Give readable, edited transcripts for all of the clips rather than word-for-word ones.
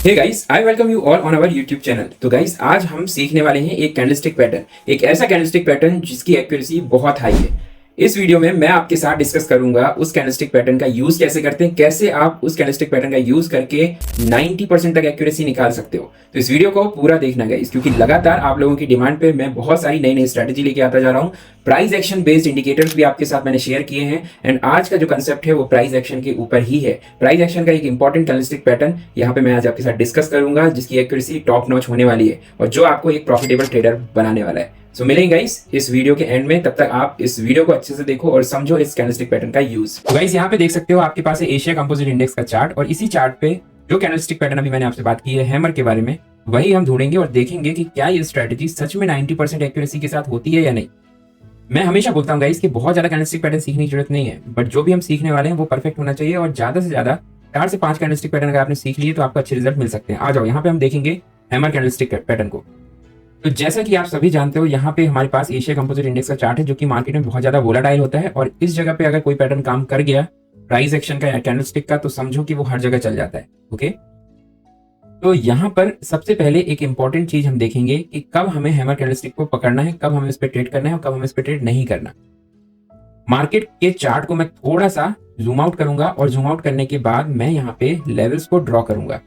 Hey guys, I welcome you all on our YouTube channel. तो guys, आज हम सीखने वाले हैं एक कैंडलस्टिक पैटर्न, एक ऐसा कैंडलस्टिक पैटर्न जिसकी एक्यूरेसी बहुत हाई है। इस वीडियो में मैं आपके साथ डिस्कस करूंगा उस कैंडलस्टिक पैटर्न का यूज कैसे करते हैं, कैसे आप उस कैंडलस्टिक पैटर्न का यूज करके 90% तक एक्यूरेसी निकाल सकते हो। तो इस वीडियो को पूरा देखना गाइस, क्योंकि लगातार आप लोगों की डिमांड पे मैं बहुत सारी नई नई स्ट्रेटेजी लेके आता जा रहा हूँ। प्राइस एक्शन बेस्ड इंडिकेटर्स भी आपके साथ मैंने शेयर किए हैं एंड आज का जो कंसेप्ट है वो प्राइस एक्शन के ऊपर ही है। प्राइस एक्शन का एक इंपॉर्टेंट कैंडलस्टिक पैटर्न यहाँ पे मैं आज आपके साथ डिस्कस करूंगा, जिसकी एक्यूरेसी टॉप नॉच होने वाली है और जो आपको एक प्रॉफिटेबल ट्रेडर बनाने वाला है। सो मिलेंगे गाइस इस वीडियो के एंड में, तब तक आप इस वीडियो को अच्छे से देखो और समझो इस कैंडलस्टिक पैटर्न का यूज। तो गाइस, यहाँ पे देख सकते हो आपके पास है एशिया कंपोजिट इंडेक्स का चार्ट, और इसी चार्ट पे जो कैंडलस्टिक पैटर्न अभी मैंने आपसे बात की है हैमर के बारे में, वही हम ढूंढेंगे और देखेंगे कि क्या ये स्ट्रेटेजी सच में 90% एक्यूरेसी के साथ होती है या नहीं। मैं हमेशा बोलता हूँ गाइस कि बहुत ज्यादा कैंडलस्टिक पैटर्न सीखने की जरूरत नहीं है, बट जो भी हम सीखने वाले हैं वो परफेक्ट होना चाहिए और ज्यादा से ज्यादा 4 से 5 कैंडलस्टिक पैटर्न अगर आपने सीख लिए तो आपको अच्छे रिजल्ट मिल सकते हैं। आ जाओ, यहाँ पे हम देखेंगे हैमर कैंडलस्टिक पैटर्न को। तो जैसा कि आप सभी जानते हो, यहाँ पे हमारे पास एशिया कंपोजिट इंडेक्स का चार्ट है जो कि मार्केट में बहुत ज्यादा वोलाटाइल होता है, और इस जगह पे अगर कोई पैटर्न काम कर गया प्राइस एक्शन का या कैंडलस्टिक का, तो समझो कि वो हर जगह चल जाता है। ओके, तो यहाँ पर सबसे पहले एक इंपॉर्टेंट चीज हम देखेंगे कि कब हमें हैमर कैंडलस्टिक को पकड़ना है, कब हमें इस पे ट्रेड करना है और कब हमें इस पे ट्रेड नहीं करना। मार्केट के चार्ट को मैं थोड़ा सा जूम आउट करूंगा और जूम आउट करने के बाद मैं यहाँ पे लेवल्स को ड्रॉ करूंगा।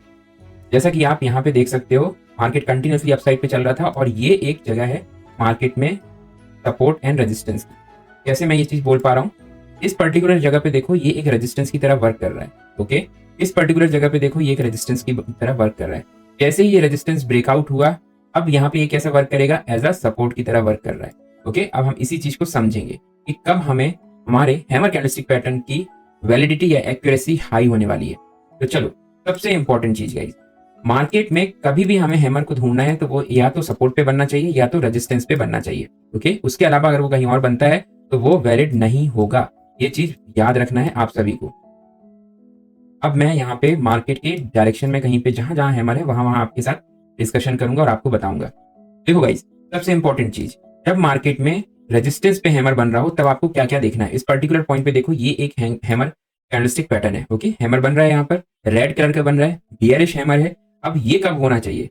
जैसा कि आप यहाँ पे देख सकते हो, मार्केट कंटिन्यूसली अपसाइड पे चल रहा था और ये एक जगह है मार्केट में सपोर्ट एंड रेजिस्टेंस की। कैसे मैं ये चीज बोल पा रहा हूँ, इस पर्टिकुलर जगह पे देखो ये एक रेजिस्टेंस की तरह वर्क कर रहा है। ओके, इस पर्टिकुलर जगह पे देखो ये एक रेजिस्टेंस की तरह वर्क कर रहा है। जैसे ही ये रेजिस्टेंस ब्रेकआउट हुआ, अब यहाँ पे ये कैसा वर्क करेगा, एज अ सपोर्ट की तरह वर्क कर रहा है। ओके, अब हम इसी चीज को समझेंगे कि कब हमें हमारे हैमर कैंडलस्टिक पैटर्न की वैलिडिटी या एक्यूरेसी हाई होने वाली है। तो चलो, सबसे इंपॉर्टेंट चीज गाइस, मार्केट में कभी भी हमें हैमर को ढूंढना है तो वो या तो सपोर्ट पे बनना चाहिए या तो रेजिस्टेंस पे बनना चाहिए। ओके, उसके अलावा अगर वो कहीं और बनता है तो वो वैलिड नहीं होगा। ये चीज याद रखना है आप सभी को। अब मैं यहाँ पे मार्केट के डायरेक्शन में कहीं पे जहां जहां हैमर है वहां वहां आपके साथ डिस्कशन करूंगा और आपको बताऊंगा। देखो गाइस, सबसे इंपॉर्टेंट चीज, जब मार्केट में रेजिस्टेंस पे हैमर बन रहा हो तब आपको क्या क्या देखना है। इस पर्टिकुलर पॉइंट पे देखो, ये एक हैमर कैंडलस्टिक पैटर्न है। ओके, हैमर बन रहा है, यहाँ पर रेड कलर का बन रहा है, बियरिश हैमर है। अब ये कब होना चाहिए,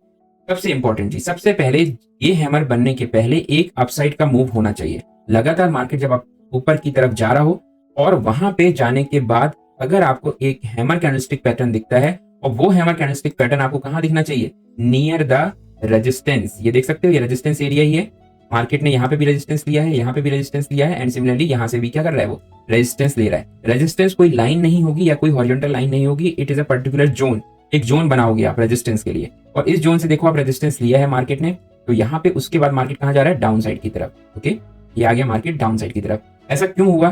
सबसे इंपॉर्टेंट चीज, सबसे पहले ये हैमर बनने के पहले एक अपसाइड का मूव होना चाहिए। लगातार मार्केट जब आप ऊपर की तरफ जा रहा हो और वहां पे जाने के बाद अगर आपको एक हैमर कैंडलस्टिक पैटर्न दिखता है, और वो हैमर कैंडलस्टिक पैटर्न आपको कहां दिखना चाहिए, नियर द रेजिस्टेंस। ये देख सकते हो, ये रेजिस्टेंस एरिया ही है। मार्केट ने यहाँ पे भी रेजिस्टेंस लिया है, यहाँ पे भी रेजिस्टेंस लिया है, एंड सिमिलरली यहाँ से भी क्या कर रहा है, वो रेजिस्टेंस ले रहा है। रेजिस्टेंस कोई लाइन नहीं होगी या कोई हॉरिजॉन्टल लाइन नहीं होगी, it is a particular zone. एक जोन बनाओगे आप रेजिस्टेंस के लिए, और इस जोन से देखो आप रेजिस्टेंस लिया है मार्केट ने, तो यहाँ पे उसके बाद मार्केट कहाँ जा रहा है, डाउन साइड की तरफ। ओके, ये आ गया मार्केट डाउन साइड की तरफ। ऐसा क्यों हुआ,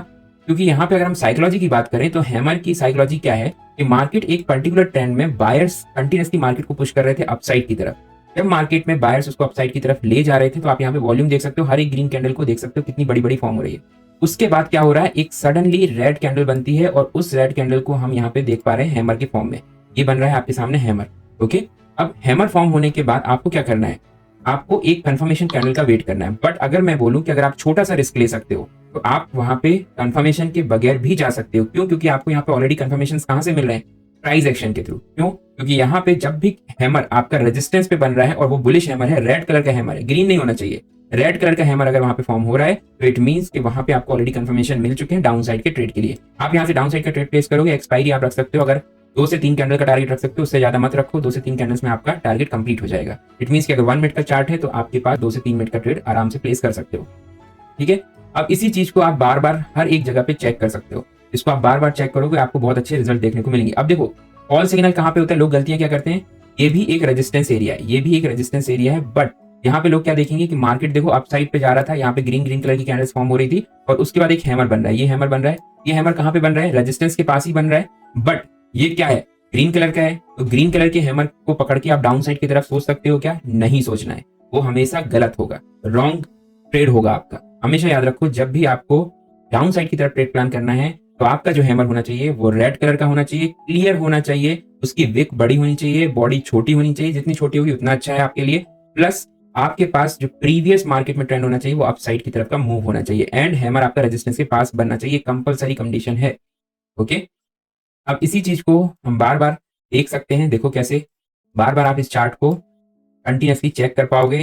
क्योंकि यहाँ पे अगर हम साइकोलॉजी की बात करें तो हैमर की साइकोलॉजी क्या है कि मार्केट एक पर्टिकुलर ट्रेंड में बायर्स कंटिन्यूसली मार्केट को पुश कर रहे थे अपसाइड की तरफ। जब मार्केट में बायर्स उसको अपसाइड की तरफ ले जा रहे थे तो आप यहाँ पे वॉल्यूम देख सकते हो, हर एक ग्रीन कैंडल को देख सकते हो कितनी बड़ी बड़ी फॉर्म हो रही है। उसके बाद क्या हो रहा है, एक सडनली रेड कैंडल बनती है और उस रेड कैंडल को हम यहाँ पे देख पा रहे हैं हैमर के फॉर्म में। ये बन रहा है आपके सामने हैमर। ओके, अब हैमर फॉर्म होने के बाद आपको क्या करना है, आपको एक कंफर्मेशन कैंडल का वेट करना है। बट अगर मैं बोलूं कि अगर आप छोटा सा रिस्क ले सकते हो तो आप वहां पे कंफर्मेशन के बगैर भी जा सकते हो। क्यों, क्योंकि आपको यहाँ पे ऑलरेडी कंफर्मेशन कहां से मिल रहे हैं, प्राइस एक्शन के थ्रू। क्यों, क्योंकि यहाँ पे जब भी हैमर आपका रेजिस्टेंस पे बन रहा है और वो बुलिश हैमर है, रेड कलर का हैमर है, ग्रीन नहीं होना चाहिए, रेड कलर का हैमर अगर वहां पे फॉर्म हो रहा है तो इट मींस कि वहां पे आपको ऑलरेडी कंफर्मेशन मिल चुके हैं डाउन साइड के ट्रेड के लिए। आप यहाँ से डाउन साइड का ट्रेड प्लेस करोगे, एक्सपायरी आप रख सकते हो, अगर 2 से 3 कैंडल का टारगेट रख सकते हो, उससे ज्यादा मत रखो। 2 से 3 कैंडल्स में आपका टारगेट कंप्लीट हो जाएगा। इट मींस कि अगर 1 मिनट का चार्ट है तो आपके पास 2 से 3 मिनट का ट्रेड आराम से प्लेस कर सकते हो। ठीक है, अब इसी चीज को आप बार बार हर एक जगह पे चेक कर सकते हो। इसको आप बार बार चेक करोगे, आपको बहुत अच्छे रिजल्ट देखने को मिलेंगे। अब देखो, ऑल सिग्नल कहाँ पे होता है, लोग गलतियां क्या करते हैं, ये भी एक रेजिस्टेंस एरिया है, ये भी एक रेजिस्टेंस एरिया है, बट यहाँ पे लोग क्या देखेंगे कि मार्केट देखो अपसाइड पे जा रहा था, यहाँ पे ग्रीन ग्रीन कलर की कैंडल्स फॉर्म हो रही थी, और उसके बाद एक हैमर बन रहा है। ये हैमर बन रहा है, ये हैमर कहाँ पे बन रहा है, रेजिस्टेंस के पास ही बन रहा है, बट ये क्या है, ग्रीन कलर का है। तो ग्रीन कलर के हैमर को पकड़ के आप डाउन साइड की तरफ सोच सकते हो क्या, नहीं सोचना है, वो हमेशा गलत होगा, रॉन्ग ट्रेड होगा आपका। हमेशा याद रखो, जब भी आपको डाउन साइड की तरफ ट्रेड प्लान करना है तो आपका जो हैमर होना चाहिए वो रेड कलर का होना चाहिए, क्लियर होना चाहिए, उसकी विक बड़ी होनी चाहिए, बॉडी छोटी होनी चाहिए, जितनी छोटी होगी उतना अच्छा है आपके लिए। प्लस आपके पास जो प्रीवियस मार्केट में ट्रेंड होना चाहिए वो अपसाइड की तरफ का मूव होना चाहिए, एंड हैमर आपका रेजिस्टेंस के पास बनना चाहिए, कंपलसरी कंडीशन है। ओके, अब इसी चीज को हम बार बार देख सकते हैं। देखो कैसे, बार बार आप इस चार्ट को कंटिन्यूसली चेक कर पाओगे।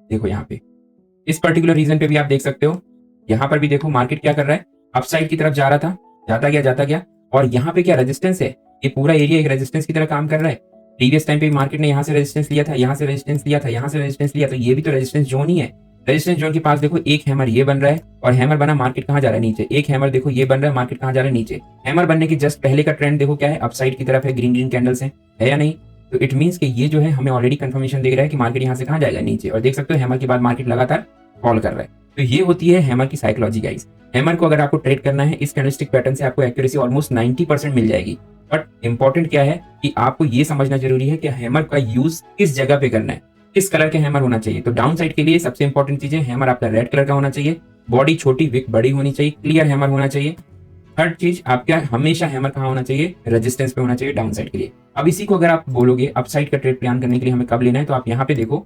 देखो यहाँ पे इस पर्टिकुलर रीजन पे भी आप देख सकते हो, यहाँ पर भी देखो मार्केट क्या कर रहा है, अपसाइड की तरफ जा रहा था, जाता गया और यहाँ पे क्या रेजिस्टेंस है, ये पूरा एरिया एक रेजिस्टेंस की तरह काम कर रहा है। प्रीवियस टाइम पे मार्केट ने यहाँ से रेजिस्टेंस लिया था, यहाँ से रेजिस्टेंस लिया था, यहाँ से रेजिस्टेंस लिया, तो ये भी तो रेजिस्टेंस जोन ही है। रेजिस्टेंस जोन के पास देखो एक हैमर ये बन रहा है और हैमर बना, मार्केट कहाँ जा रहा है, नीचे। एक हैमर देखो ये बन रहा है, मार्केट कहाँ जा रहा है, नीचे। हैमर बनने के जस्ट पहले का ट्रेंड देखो क्या है, अपसाइड की तरफ है, ग्रीन ग्रीन कैंडल्स है या नहीं। तो इट मीन्स कि ये जो है हमें ऑलरेडी कंफर्मेशन दे रहा है कि मार्केट यहाँ से कहाँ जाएगा, नीचे। और देख सकते हो हैमर के बाद मार्केट लगातार फॉल कर रहा है। तो ये होती है हैमर की साइकोलॉजी गाइस। हैमर को अगर आपको ट्रेड करना है इस कैंडलस्टिक पैटर्न से, आपको एक्यूरेसी ऑलमोस्ट 90% मिल जाएगी। बट इंपॉर्टेंट क्या है कि आपको ये समझना जरूरी है कि हैमर का यूज किस जगह पे करना है, किस कलर के हैमर होना चाहिए। तो डाउन साइड के लिए सबसे इंपॉर्टेंट चीज है, हैमर आपका रेड कलर का होना चाहिए, बॉडी छोटी, विक बड़ी होनी चाहिए, क्लियर हैमर होना चाहिए। थर्ड चीज आपका हमेशा हैमर कहाँ होना चाहिए, रेजिस्टेंस पे होना चाहिए डाउन साइड के लिए। अब इसी को अगर आप बोलोगे अपसाइड का ट्रेड प्लान करने के लिए हमें कब लेना है, तो आप यहाँ पे देखो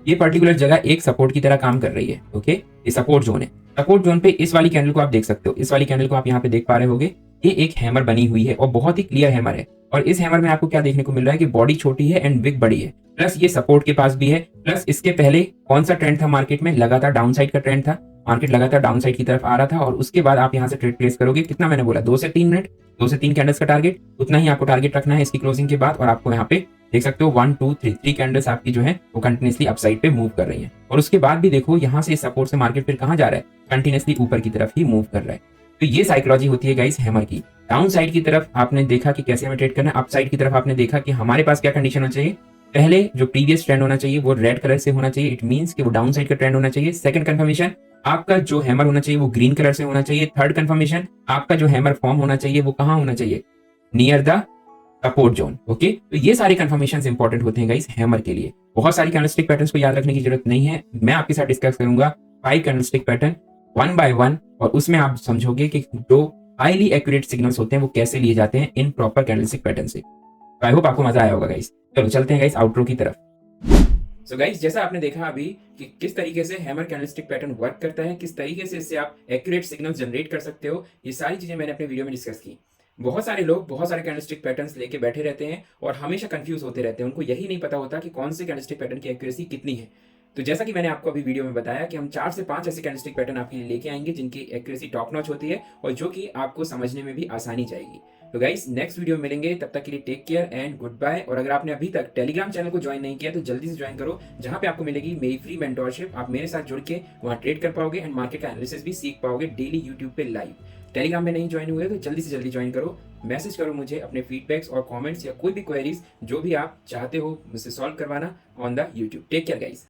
ये पर्टिकुलर जगह एक सपोर्ट की तरह काम कर रही है। ओके, ये सपोर्ट जोन है। सपोर्ट जोन पे इस वाली कैंडल को आप देख सकते हो, इस वाली कैंडल को आप यहाँ पे देख पा रहे होगे, ये एक हैमर बनी हुई है और बहुत ही क्लियर हैमर है। और इस हैमर में आपको क्या देखने को मिल रहा है कि बॉडी छोटी है एंड विक बड़ी है, प्लस ये सपोर्ट के पास भी है। प्लस इसके पहले कौन सा ट्रेंड था मार्केट में, लगातार डाउन साइड का ट्रेंड था, मार्केट लगातार डाउन साइड की तरफ आ रहा था। और उसके बाद आप यहाँ से ट्रेड प्लेस करोगे, कितना मैंने बोला 2 से 3 मिनट, 2 से 3 कैंडल्स का टारगेट, उतना ही आपको टारगेट रखना है इसकी क्लोजिंग के बाद। और आपको यहाँ पे देख सकते हो 1 2 3 कैंडल्स आपकी जो है वो कंटिन्यूसली अपसाइड पे मूव कर रही हैं। और उसके बाद भी देखो यहाँ से सपोर्ट से मार्केट फिर कहाँ जा रहा है, कंटिन्यूसली ऊपर की तरफ ही मूव कर रहा है। तो ये साइकोलॉजी होती है गाइस हैमर की। डाउन साइड की तरफ आपने देखा कि कैसे हमें ट्रेड करना है, अप साइड की तरफ आपने देखा कि हमारे पास क्या कंडीशन होना चाहिए। पहले जो प्रीवियस ट्रेंड होना चाहिए वो रेड कलर से होना चाहिए, इट मींस कि वो डाउन साइड का ट्रेंड होना चाहिए। सेकंड कंफर्मेशन, आपका जो हैमर होना चाहिए वो ग्रीन कलर से होना चाहिए। थर्ड कंफर्मेशन, आपका जो हैमर फॉर्म होना चाहिए वो कहाँ होना चाहिए, near the support zone. Okay, तो ये सारे कंफर्मेशंस इंपॉर्टेंट होते हैं गाइस हैमर के लिए। बहुत सारी कैंडलस्टिक पैटर्न्स को याद रखने की जरूरत नहीं है, मैं आपके साथ डिस्कस करूंगा 5 कैंडलस्टिक पैटर्न 1 बाय 1, और उसमें आप समझोगे कि जो हाईली एक्यूरेट सिग्नल्स होते हैं वो कैसे लिए जाते हैं इन प्रॉपर कैंडलस्टिक पैटर्न से। आई होप आपको मजा आया होगा गाइस। चलो चलते हैं गाइस आउटरो की तरफ। सो गाइस, जैसा आपने देखा अभी कि किस तरीके से हैमर कैंडलस्टिक पैटर्न वर्क करता है, किस तरीके से इससे आप एक्यूरेट सिग्नल्स जनरेट कर सकते हो, ये सारी चीजें मैंने अपने वीडियो में डिस्कस की। बहुत सारे लोग बहुत सारे कैंडलस्टिक पैटर्न्स लेके बैठे रहते हैं और हमेशा कंफ्यूज होते रहते हैं, उनको यही नहीं पता होता कि कौन से कैंडलस्टिक पैटर्न की एक्यूरेसी कितनी है। तो जैसा कि मैंने आपको अभी वीडियो में बताया कि हम 4 से 5 ऐसे कैंडलस्टिक पैटर्न आपके लिए लेके आएंगे जिनकी एक्यूरेसी टॉप नॉच होती है और जो कि आपको समझने में भी आसानी जाएगी। तो गाइस, नेक्स्ट वीडियो में मिलेंगे, तब तक के लिए take care and good bye. और अगर आपने अभी तक टेलीग्राम चैनल को ज्वाइन नहीं किया तो जल्दी से ज्वाइन करो, जहां पे आपको मिलेगी मेरी फ्री मेंटोरशिप। आप मेरे साथ जुड़ के वहां ट्रेड कर पाओगे एंड मार्केट का एनालिसिस भी सीख पाओगे डेली यूट्यूब पे लाइव। टेलीग्राम में नहीं ज्वाइन हुए तो जल्दी से जल्दी ज्वाइन करो। मैसेज करो मुझे अपने फीडबैक्स और कमेंट्स या कोई भी क्वेरीज जो भी आप चाहते हो मुझसे सॉल्व करवाना on the YouTube. Take care guys.